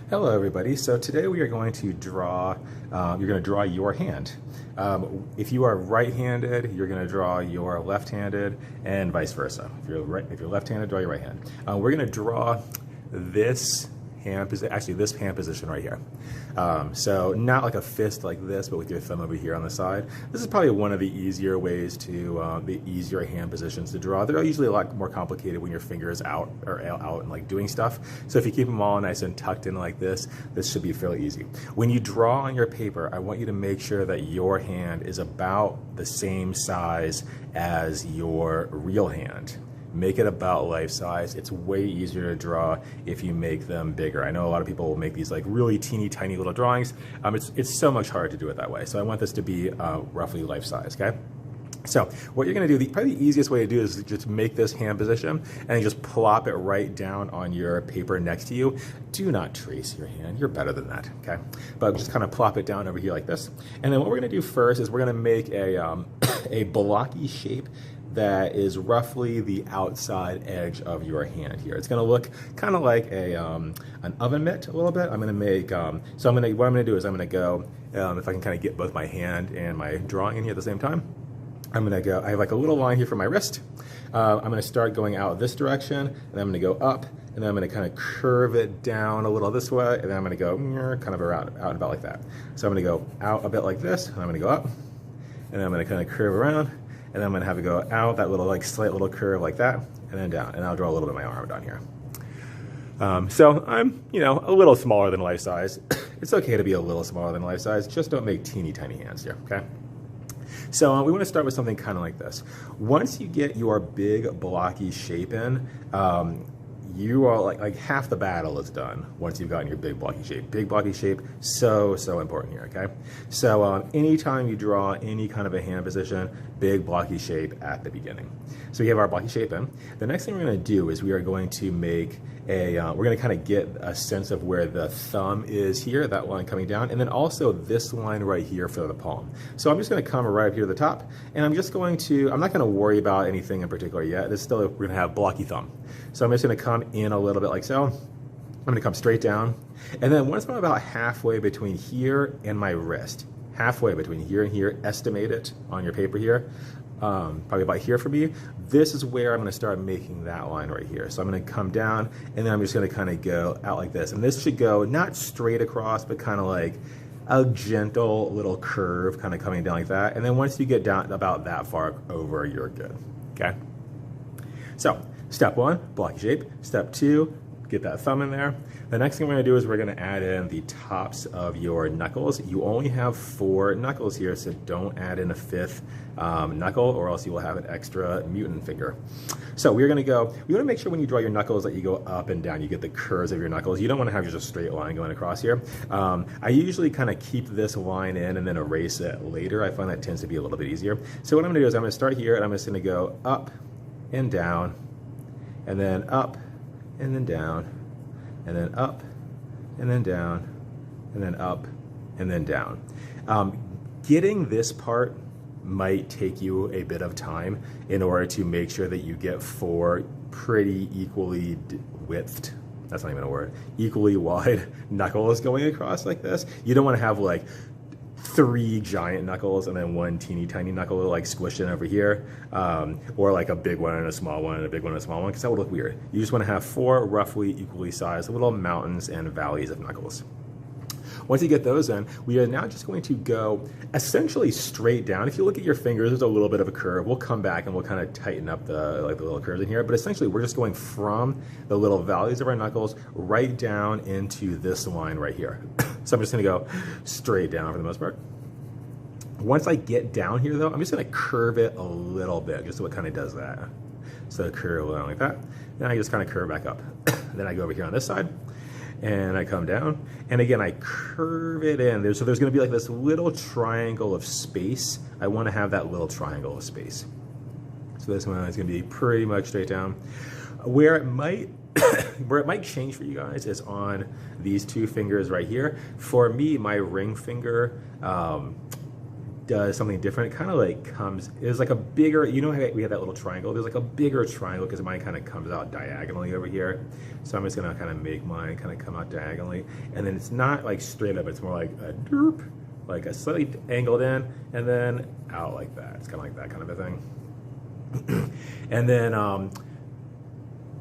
Hello everybody. So today we are going to draw, you're going to draw your hand. If you are right-handed, you're going to draw your left-handed and vice versa. If you're left-handed, draw your right hand. We're going to draw this hand position, actually this hand position right here. So not like a fist like this, but with your thumb over here on the side. This is probably one of the easier ways to, the easier hand positions to draw. They're usually a lot more complicated when your finger is out or out and like doing stuff. So if you keep them all nice and tucked in like this should be fairly easy. When you draw on your paper, I want you to make sure that your hand is about the same size as your real hand. Make it about life size. It's way easier to draw if you make them bigger. I know a lot of people will make these like really teeny tiny little drawings. It's so much harder to do it that way. So I want this to be roughly life size, okay? So what you're gonna do, probably the easiest way to do is just make this hand position and just plop it right down on your paper next to you. Do not trace your hand, you're better than that, okay? But just kind of plop it down over here like this. And then what we're gonna do first is we're gonna make a, a blocky shape that is roughly the outside edge of your hand here. It's gonna look kind of like a, an oven mitt a little bit. I'm gonna make, what I'm gonna do is I'm gonna go, if I can kind of get both my hand and my drawing in here at the same time. I'm gonna go, I have like a little line here for my wrist. I'm gonna start going out this direction, and I'm gonna go up, and then I'm gonna kind of curve it down a little this way, and then I'm gonna go kind of around, out and about like that. So I'm gonna go out a bit like this, and I'm gonna go up, and then I'm gonna kind of curve around, and then I'm gonna have to go out that little like slight little curve like that, and then down, and I'll draw a little bit of my arm down here. So I'm, a little smaller than life size. It's okay to be a little smaller than life size, just don't make teeny tiny hands here, okay? So we want to start with something kind of like this. Once you get your big blocky shape in, you are like half the battle is done once you've gotten your big blocky shape. Big blocky shape, so important here, okay? So anytime you draw any kind of a hand position, big blocky shape at the beginning. So we have our blocky shape in. The next thing we're gonna do is we are going to make a, we're gonna kind of get a sense of where the thumb is here, that line coming down, and then also this line right here for the palm. So I'm just gonna come right up here to the top, and I'm just going to, I'm not gonna worry about anything in particular yet. This still, we're gonna have blocky thumb. So I'm just gonna come in a little bit like so. I'm gonna come straight down, and then once I'm about halfway between here and my wrist, halfway between here and here, estimate it on your paper here, probably about here for me, this is where I'm gonna start making that line right here. So I'm gonna come down, and then I'm just gonna kind of go out like this. And this should go not straight across, but kind of like a gentle little curve kind of coming down like that. And then once you get down about that far over, you're good, okay? So step one, blocky shape. Step two, get that thumb in there. The next thing we're gonna do is we're gonna add in the tops of your knuckles. You only have 4 knuckles here, so don't add in a 5th knuckle, or else you will have an extra mutant finger. So we're gonna go, you wanna make sure when you draw your knuckles that you go up and down, you get the curves of your knuckles. You don't wanna have just a straight line going across here. I usually kind of keep this line in and then erase it later. I find that tends to be a little bit easier. So what I'm gonna do is I'm gonna start here, and I'm just gonna go up and down, and then up, and then down, and then up, and then down, and then up, and then down. Getting this part might take you a bit of time in order to make sure that you get 4 pretty equally widthed, that's not even a word, equally wide knuckles going across like this. You don't want to have like 3 giant knuckles and then 1 teeny tiny knuckle like squished in over here, or like a big one and a small one and a big one and a small one, because that would look weird. You just want to have 4 roughly equally sized little mountains and valleys of knuckles. Once you get those in, we are now just going to go essentially straight down. If you look at your fingers, there's a little bit of a curve. We'll come back and we'll kind of tighten up the little curves in here, but essentially we're just going from the little valleys of our knuckles right down into this line right here. So I'm just gonna go straight down for the most part. Once I get down here though, I'm just gonna curve it a little bit, just so it kind of does that. So curve along like that. Then I just kind of curve back up. Then I go over here on this side, and I come down, and again I curve it in. So there's gonna be like this little triangle of space. I wanna have that little triangle of space. So this one is gonna be pretty much straight down. Where it might change for you guys is on these 2 fingers right here. For me, my ring finger does something different. It kind of like comes, it's like a bigger, you know how we have that little triangle? There's like a bigger triangle because mine kind of comes out diagonally over here. So I'm just gonna kind of make mine kind of come out diagonally. And then it's not like straight up, it's more like a derp, like a slightly angled in and then out like that. It's kind of like that kind of a thing. And then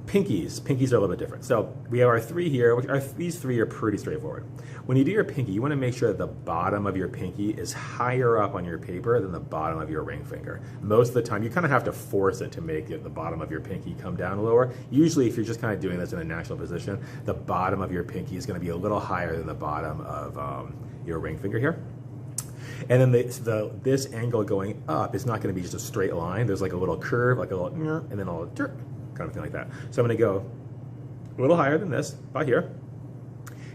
pinkies are a little bit different. So we have our three here, these three are pretty straightforward. When you do your pinky, you want to make sure that the bottom of your pinky is higher up on your paper than the bottom of your ring finger. Most of the time, you kind of have to force it to make the bottom of your pinky come down lower. Usually, if you're just kind of doing this in a natural position, the bottom of your pinky is going to be a little higher than the bottom of your ring finger here. And then this angle going up is not going to be just a straight line. There's like a little curve, like a little, and then a little jerk, kind of thing like that. So I'm going to go a little higher than this, about here.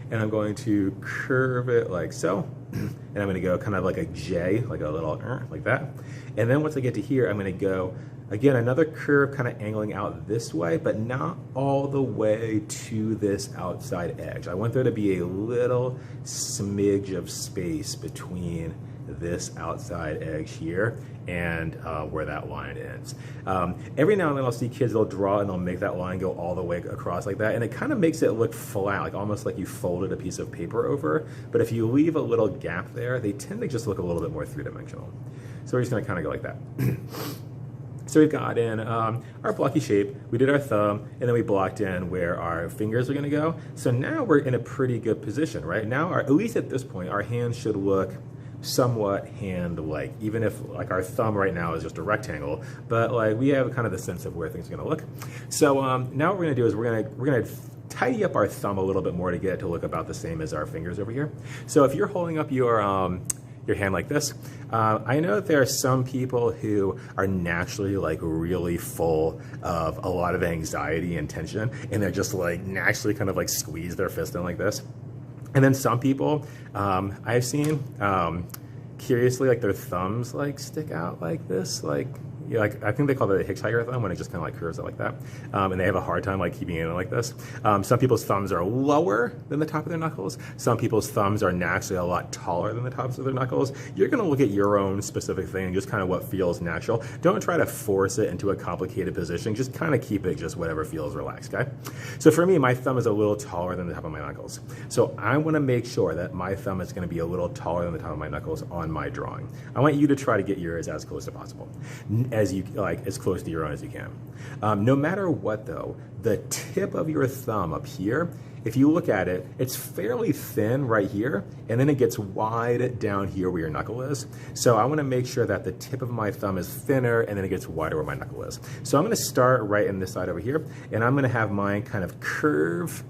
And I'm going to curve it like so. And I'm going to go kind of like a J, like a little, like that. And then once I get to here, I'm going to go, again, another curve kind of angling out this way, but not all the way to this outside edge. I want there to be a little smidge of space between this outside edge here and where that line ends. Every now and then I'll see kids, they'll draw and they'll make that line go all the way across like that, and it kind of makes it look flat, like almost like you folded a piece of paper over. But if you leave a little gap there, they tend to just look a little bit more three-dimensional. So we're just gonna kind of go like that. So we've got in our blocky shape, we did our thumb, and then we blocked in where our fingers are gonna go. So now we're in a pretty good position, right? Now, at least at this point, our hands should look somewhat hand-like, even if like our thumb right now is just a rectangle, but like we have kind of the sense of where things are gonna look. So now what we're gonna do is we're gonna tidy up our thumb a little bit more to get it to look about the same as our fingers over here. So if you're holding up your hand like this, I know that there are some people who are naturally like really full of a lot of anxiety and tension, and they're just like naturally kind of like squeeze their fist in like this. And then some people I've seen, curiously, like their thumbs like stick out like this, like like I think they call it a hitchhiker thumb when it just kind of like curves out like that, and they have a hard time like keeping it in like this. Some people's thumbs are lower than the top of their knuckles. Some people's thumbs are naturally a lot taller than the tops of their knuckles. You're going to look at your own specific thing and just kind of what feels natural. Don't try to force it into a complicated position. Just kind of keep it just whatever feels relaxed, okay? So for me, my thumb is a little taller than the top of my knuckles. So I want to make sure that my thumb is going to be a little taller than the top of my knuckles on my drawing. I want you to try to get yours as close as possible, as close to your own as you can. No matter what though, the tip of your thumb up here, if you look at it, it's fairly thin right here, and then it gets wide down here where your knuckle is. So I want to make sure that the tip of my thumb is thinner, and then it gets wider where my knuckle is. So I'm going to start right in this side over here, and I'm going to have mine kind of curve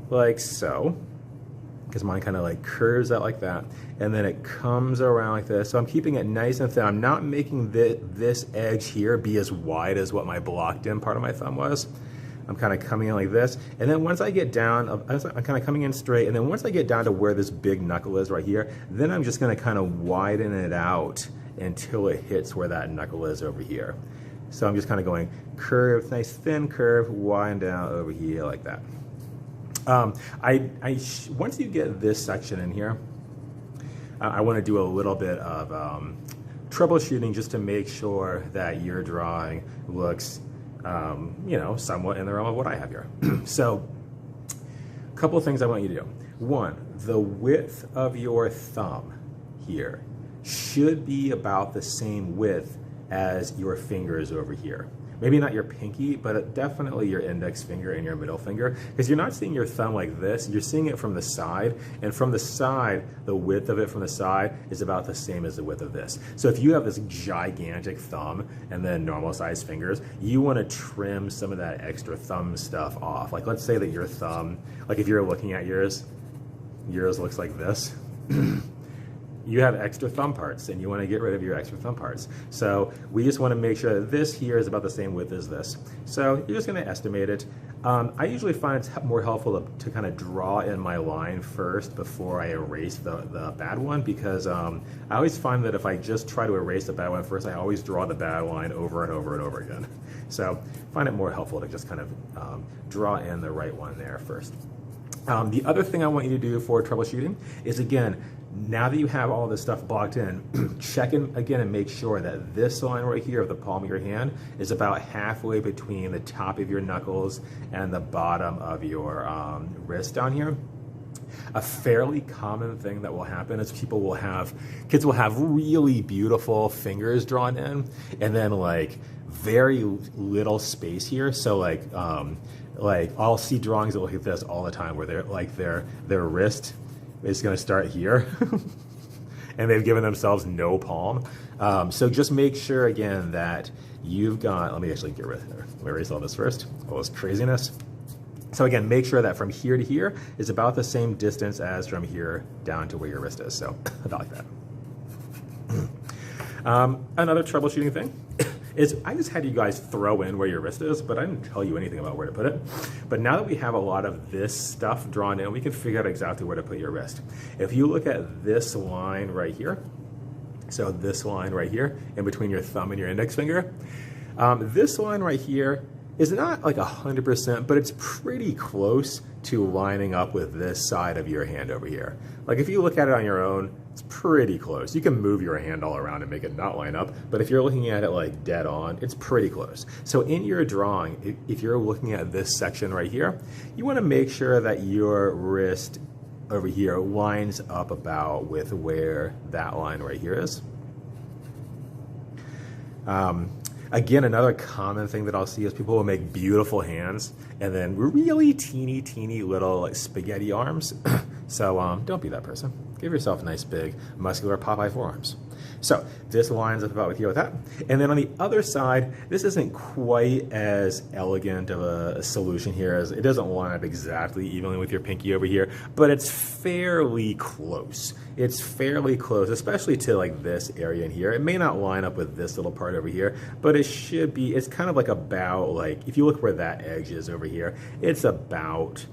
like so, because mine kind of like curves out like that, and then it comes around like this. So I'm keeping it nice and thin. I'm not making this edge here be as wide as what my blocked in part of my thumb was. I'm kind of coming in like this, and then once I get down, I'm kind of coming in straight, and then once I get down to where this big knuckle is right here, then I'm just going to kind of widen it out until it hits where that knuckle is over here. So I'm just kind of going curve, nice thin curve, widen down over here like that. Once you get this section in here, I want to do a little bit of troubleshooting just to make sure that your drawing looks somewhat in the realm of what I have here. So, a couple of things I want you to do. One, the width of your thumb here should be about the same width as your fingers over here. Maybe not your pinky, but definitely your index finger and your middle finger, because you're not seeing your thumb like this, you're seeing it from the side, and from the side, the width of it from the side is about the same as the width of this. So if you have this gigantic thumb and then normal sized fingers, you want to trim some of that extra thumb stuff off. Like let's say that your thumb, like if you're looking at yours looks like this. You have extra thumb parts and you want to get rid of your extra thumb parts. So we just want to make sure that this here is about the same width as this. So you're just going to estimate it. I usually find it's more helpful to kind of draw in my line first before I erase the bad one, because I always find that if I just try to erase the bad one first, I always draw the bad line over and over and over again. So I find it more helpful to just kind of draw in the right one there first. The other thing I want you to do for troubleshooting is, again, now that you have all this stuff blocked in, check in again and make sure that this line right here of the palm of your hand is about halfway between the top of your knuckles and the bottom of your wrist down here. A fairly common thing that will happen is kids will have really beautiful fingers drawn in, and then like very little space here. So like I'll see drawings that look like this all the time, where their wrist is going to start here, and they've given themselves no palm. So just make sure again that you've got. Let me actually get rid of it. Let me erase all this first. All this craziness. So again, make sure that from here to here is about the same distance as from here down to where your wrist is. So about like that. Another troubleshooting thing is I just had you guys throw in where your wrist is, but I didn't tell you anything about where to put it. But now that we have a lot of this stuff drawn in, we can figure out exactly where to put your wrist. If you look at this line right here, so this line right here in between your thumb and your index finger, this line right here is not like 100%, but it's pretty close to lining up with this side of your hand over here. Like if you look at it on your own, it's pretty close. You can move your hand all around and make it not line up, but if you're looking at it like dead on, it's pretty close. So in your drawing, if you're looking at this section right here, you want to make sure that your wrist over here lines up about with where that line right here is. Again, another common thing that I'll see is people will make beautiful hands and then really teeny little like spaghetti arms. So don't be that person. Give yourself nice big muscular Popeye forearms. So this lines up about with here with that. And then on the other side, this isn't quite as elegant of a solution here, as it doesn't line up exactly evenly with your pinky over here, but it's fairly close. It's fairly close, especially to like this area in here. It may not line up with this little part over here, but it should be, it's kind of like about like, if you look where that edge is over here, it's about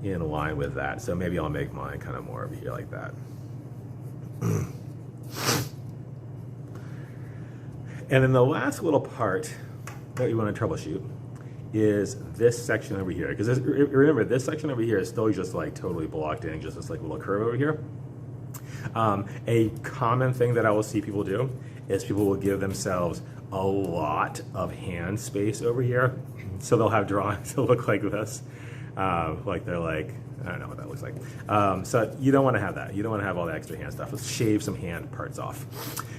in line with that. So maybe I'll make mine kind of more over here like that. And then the last little part that you want to troubleshoot is this section over here. Because remember, this section over here is still just like totally blocked in, just this like little curve over here. A common thing that I will see people do is people will give themselves a lot of hand space over here. So they'll have drawings that look like this. Like they're like, I don't know what that looks like. So you don't want to have that. You don't want to have all the extra hand stuff. Let's shave some hand parts off.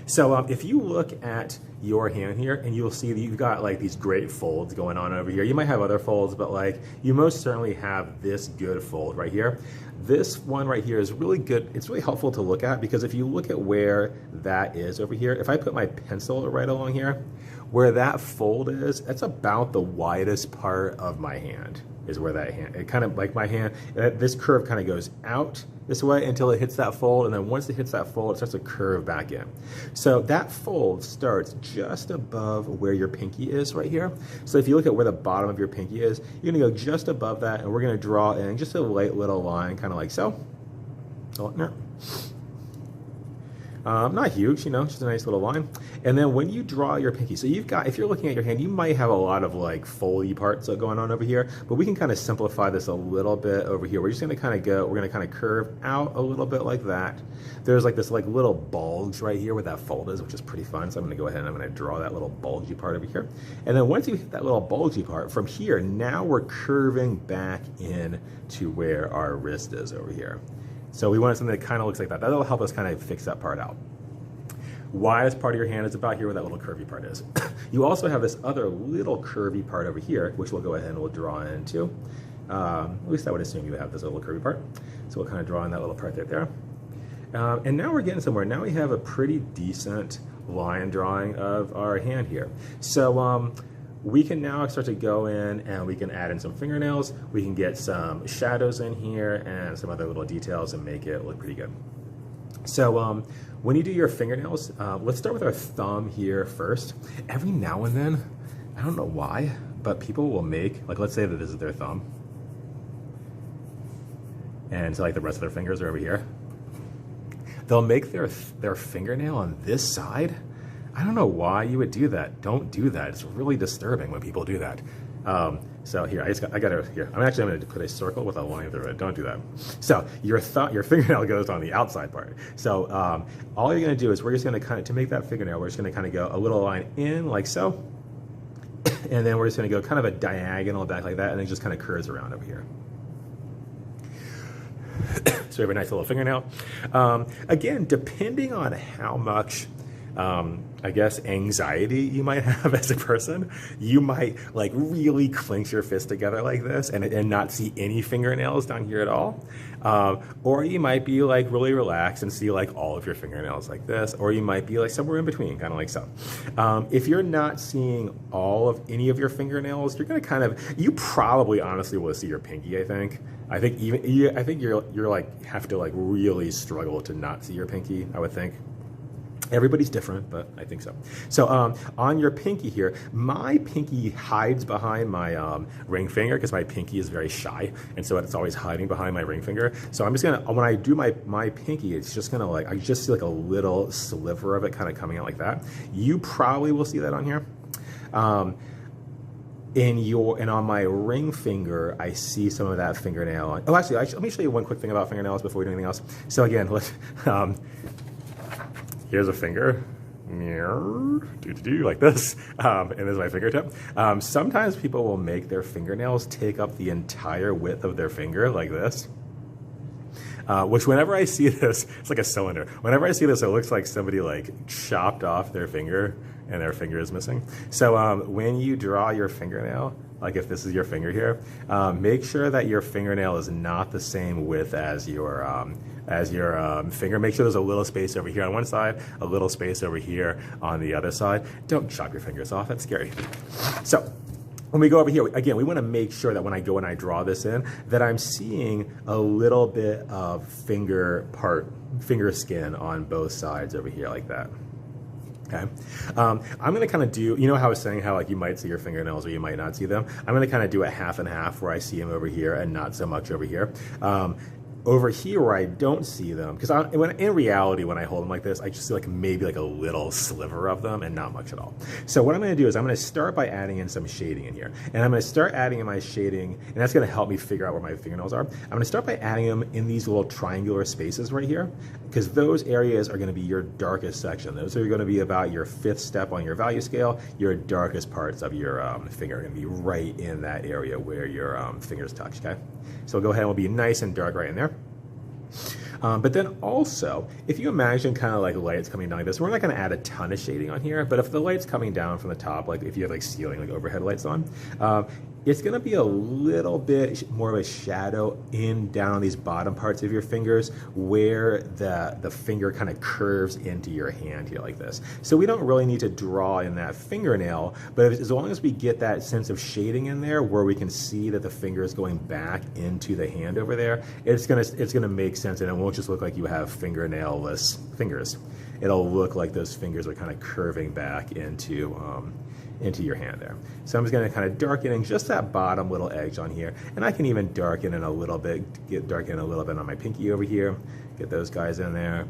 So if you look at your hand here, and you'll see that you've got like these great folds going on over here. You might have other folds, but like you most certainly have this good fold right here. This one right here is really good. It's really helpful to look at, because if you look at where that is over here, if I put my pencil right along here, where that fold is, that's about the widest part of my hand. Is where that hand, it kind of like my hand, this curve kind of goes out this way until it hits that fold, and then once it hits that fold, it starts to curve back in. So that fold starts just above where your pinky is right here. So if you look at where the bottom of your pinky is, you're gonna go just above that, and we're gonna draw in just a light little line, kind of like so. Not huge, you know, just a nice little line. And then when you draw your pinky, so you've got, if you're looking at your hand, you might have a lot of like foldy parts going on over here, but we can kind of simplify this a little bit over here. We're just gonna kind of go, we're gonna kind of curve out a little bit like that. There's like this like little bulge right here where that fold is, which is pretty fun. So I'm gonna go ahead and I'm gonna draw that little bulgy part over here. And then once you hit that little bulgy part, from here, now we're curving back in to where our wrist is over here. So we want something that kind of looks like that. That'll help us kind of fix that part out. Widest part of your hand is about here where that little curvy part is. You also have this other little curvy part over here, which we'll go ahead and we'll draw into. At least I would assume you have this little curvy part. So we'll kind of draw in that little part right there. And now we're getting somewhere. Now we have a pretty decent line drawing of our hand here. So we can now start to go in and we can add in some fingernails. We can get some shadows in here and some other little details and make it look pretty good. So when you do your fingernails, let's start with our thumb here first. Every now and then, I don't know why, but people will make, like let's say that this is their thumb. And so like the rest of their fingers are over here. They'll make their fingernail on this side. I don't know why you would do that. Don't do that. It's really disturbing when people do that. So here, I got it here. I'm going to put a circle with a line through it. Don't do that. So your fingernail goes on the outside part. So all you're going to do is we're just going to to make that fingernail, we're just going to kind of go a little line in like so. And then we're just going to go kind of a diagonal back like that, and then just kind of curves around over here. So we have a nice little fingernail. Again, depending on how much I guess anxiety you might have as a person, you might like really clench your fist together like this and not see any fingernails down here at all. Or you might be like really relaxed and see like all of your fingernails like this, or you might be like somewhere in between, kind of like so. If you're not seeing any of your fingernails, you're gonna you probably honestly will see your pinky, I think. I think you're like have to like really struggle to not see your pinky, I would think. Everybody's different, but I think so. So on your pinky here, my pinky hides behind my ring finger because my pinky is very shy, and so it's always hiding behind my ring finger. So I'm just gonna, when I do my pinky, it's just gonna I just see like a little sliver of it kind of coming out like that. You probably will see that on here. And on my ring finger, I see some of that fingernail. Oh, actually, let me show you one quick thing about fingernails before we do anything else. So again, let's. Here's a finger, like this, and there's my fingertip. Sometimes people will make their fingernails take up the entire width of their finger like this. Which whenever I see this, it's like a cylinder. Whenever I see this, it looks like somebody like chopped off their finger and their finger is missing. So when you draw your fingernail, like if this is your finger here, make sure that your fingernail is not the same width as your finger. Make sure there's a little space over here on one side, a little space over here on the other side. Don't chop your fingers off, that's scary. So when we go over here, again, we want to make sure that when I go and I draw this in, that I'm seeing a little bit of finger skin on both sides over here like that. Okay, I'm going to kind of do, you know how I was saying how like you might see your fingernails or you might not see them? I'm going to kind of do it half and half where I see them over here and not so much over here. Over here where I don't see them, because in reality when I hold them like this, I just see like maybe like a little sliver of them and not much at all. So what I'm going to do is I'm going to start by adding in some shading in here. And I'm going to start adding in my shading, and that's going to help me figure out where my fingernails are. I'm going to start by adding them in these little triangular spaces right here, because those areas are going to be your darkest section. Those are going to be about your 5th step on your value scale. Your darkest parts of your finger are going to be right in that area where your fingers touch, okay? So we'll go ahead and we'll be nice and dark right in there. But then also, if you imagine kind of like lights coming down like this, we're not going to add a ton of shading on here, but if the light's coming down from the top, like if you have like ceiling, like overhead lights on, it's going to be a little bit more of a shadow down on these bottom parts of your fingers where the finger kind of curves into your hand here like this. So we don't really need to draw in that fingernail, but as long as we get that sense of shading in there where we can see that the finger is going back into the hand over there, it's gonna make sense, and it won't just look like you have fingernail-less fingers. It'll look like those fingers are kind of curving back into your hand there. So I'm just going to kind of darken in just that bottom little edge on here, and I can even darken in a little bit, on my pinky over here, get those guys in there.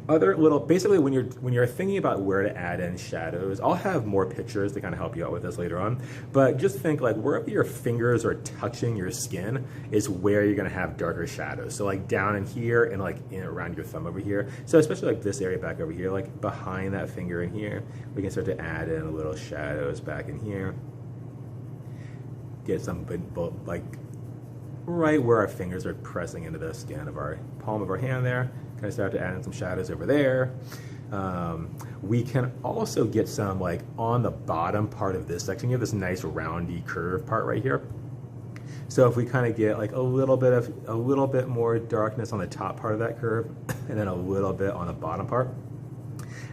Basically when you're thinking about where to add in shadows, I'll have more pictures to kind of help you out with this later on, but just think like wherever your fingers are touching your skin is where you're going to have darker shadows. So like down in here and like around your thumb over here. So especially like this area back over here, like behind that finger in here, we can start to add in a little shadows back in here. Get some like right where our fingers are pressing into the skin of our palm of our hand there. Kind of start to add in some shadows over there. We can also get some like on the bottom part of this section. You have this nice roundy curve part right here. So if we kind of get like a little bit more darkness on the top part of that curve, and then a little bit on the bottom part.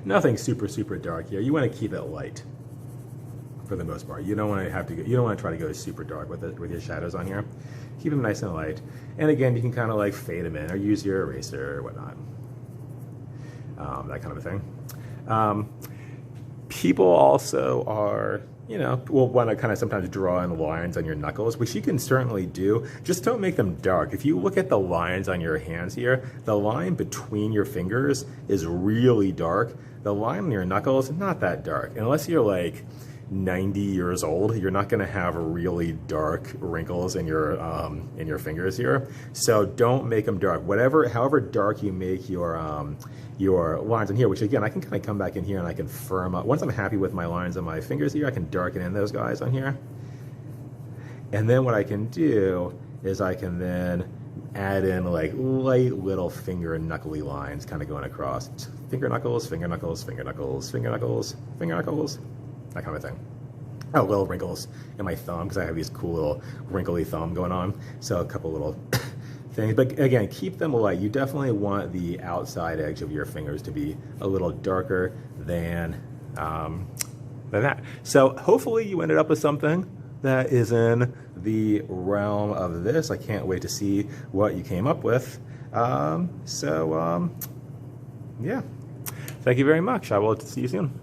Nothing super dark here. You want to keep it light for the most part. You don't want to try to go super dark with your shadows on here. Keep them nice and light. And again, you can kind of like fade them in or use your eraser or whatnot. That kind of a thing. People also will want to kind of sometimes draw in lines on your knuckles, which you can certainly do. Just don't make them dark. If you look at the lines on your hands here, the line between your fingers is really dark. The line on your knuckles, not that dark. Unless you're like, 90 years old, you're not going to have really dark wrinkles in your fingers here. So don't make them dark. However dark you make your lines in here, which again, I can kind of come back in here and I can firm up. Once I'm happy with my lines on my fingers here, I can darken in those guys on here. And then what I can do is I can then add in like light little finger and knuckly lines kind of going across. Finger knuckles, finger knuckles, finger knuckles, finger knuckles, finger knuckles, that kind of thing. Oh, little wrinkles in my thumb because I have these cool little wrinkly thumb going on. So a couple little things, but again, keep them light. You definitely want the outside edge of your fingers to be a little darker than that. So hopefully you ended up with something that is in the realm of this. I can't wait to see what you came up with. Yeah. Thank you very much. I will see you soon.